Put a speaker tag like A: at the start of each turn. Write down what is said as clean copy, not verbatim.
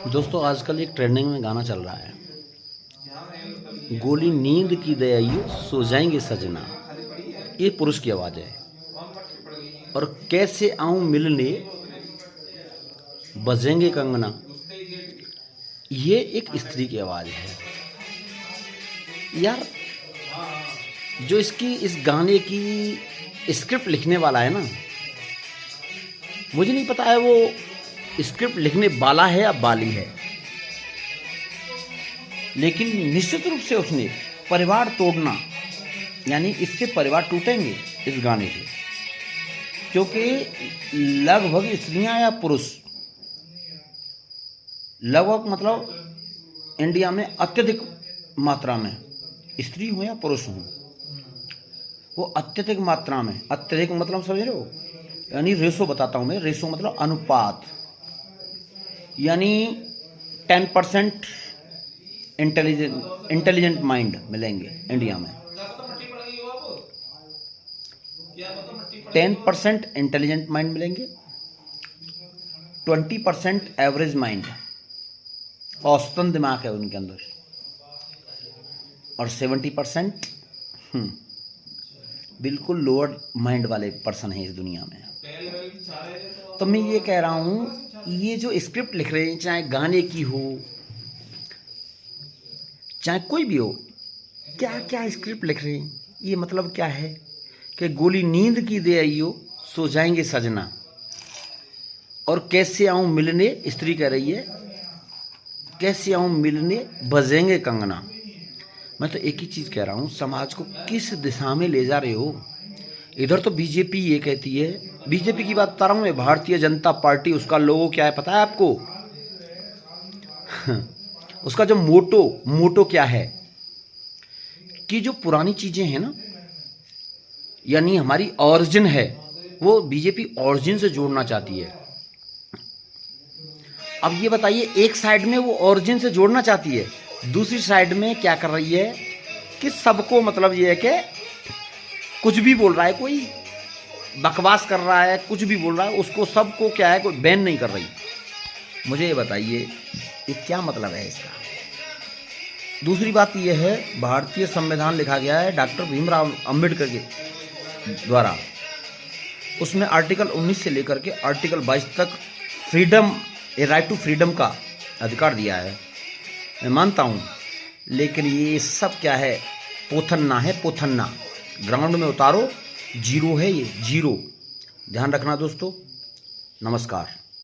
A: दोस्तों आजकल एक ट्रेंडिंग में गाना चल रहा है, गोली नींद की दे आइयो सो जाएंगे सजना। ये पुरुष की आवाज़ है। और कैसे आऊं मिलने बजेंगे कंगना, ये एक स्त्री की आवाज़ है। यार जो इस गाने की स्क्रिप्ट लिखने वाला है ना, मुझे नहीं पता है वो स्क्रिप्ट लिखने वाला है या बाली है, लेकिन निश्चित रूप से उसने परिवार तोड़ना, यानी इससे परिवार टूटेंगे इस गाने से, क्योंकि लगभग स्त्रियां या पुरुष, लगभग मतलब इंडिया में अत्यधिक मात्रा में स्त्री हो या पुरुष हो, वो अत्यधिक मात्रा में, अत्यधिक मतलब समझ रहे हो, यानी रेशो बताता हूं मैं, रेशो मतलब अनुपात, यानी 10% इंटेलिजेंट माइंड मिलेंगे इंडिया में। 10% इंटेलिजेंट माइंड मिलेंगे, 20% एवरेज माइंड, औसतन दिमाग है उनके अंदर, और 70% बिल्कुल लोअर माइंड वाले पर्सन है इस दुनिया में। तो मैं ये कह रहा हूं, ये जो स्क्रिप्ट लिख रहे हैं, चाहे गाने की हो चाहे कोई भी हो, क्या क्या स्क्रिप्ट लिख रहे हैं, ये मतलब क्या है कि गोली नींद की दे आइयो सो जाएंगे सजना, और कैसे आऊं मिलने, स्त्री कह रही है कैसे आऊं मिलने बजेंगे कंगना। मैं तो एक ही चीज कह रहा हूं, समाज को किस दिशा में ले जा रहे हो। इधर तो बीजेपी ये कहती है, बीजेपी की बात बता रहा हूं मैं, भारतीय जनता पार्टी, उसका लोगो क्या है पता है आपको? उसका जो मोटो क्या है कि जो पुरानी चीजें हैं ना, यानी हमारी ऑरिजिन है, वो बीजेपी ऑरिजिन से जोड़ना चाहती है। अब ये बताइए, एक साइड में वो ऑरिजिन से जोड़ना चाहती है, दूसरी साइड में क्या कर रही है कि सबको, मतलब ये है कि कुछ भी बोल रहा है, कोई बकवास कर रहा है, कुछ भी बोल रहा है, उसको सबको क्या है, कोई बैन नहीं कर रही। मुझे ये बताइए ये क्या मतलब है इसका। दूसरी बात यह है, भारतीय संविधान लिखा गया है डॉक्टर भीमराव अंबेडकर के द्वारा, उसमें आर्टिकल 19 से लेकर के आर्टिकल 22 तक फ्रीडम, राइट टू फ्रीडम का अधिकार दिया है, मैं मानता हूँ, लेकिन ये सब क्या है, पोथन्ना है, पोथन्ना। ग्राउंड में उतारो, जीरो है ये, जीरो। ध्यान रखना दोस्तों, नमस्कार।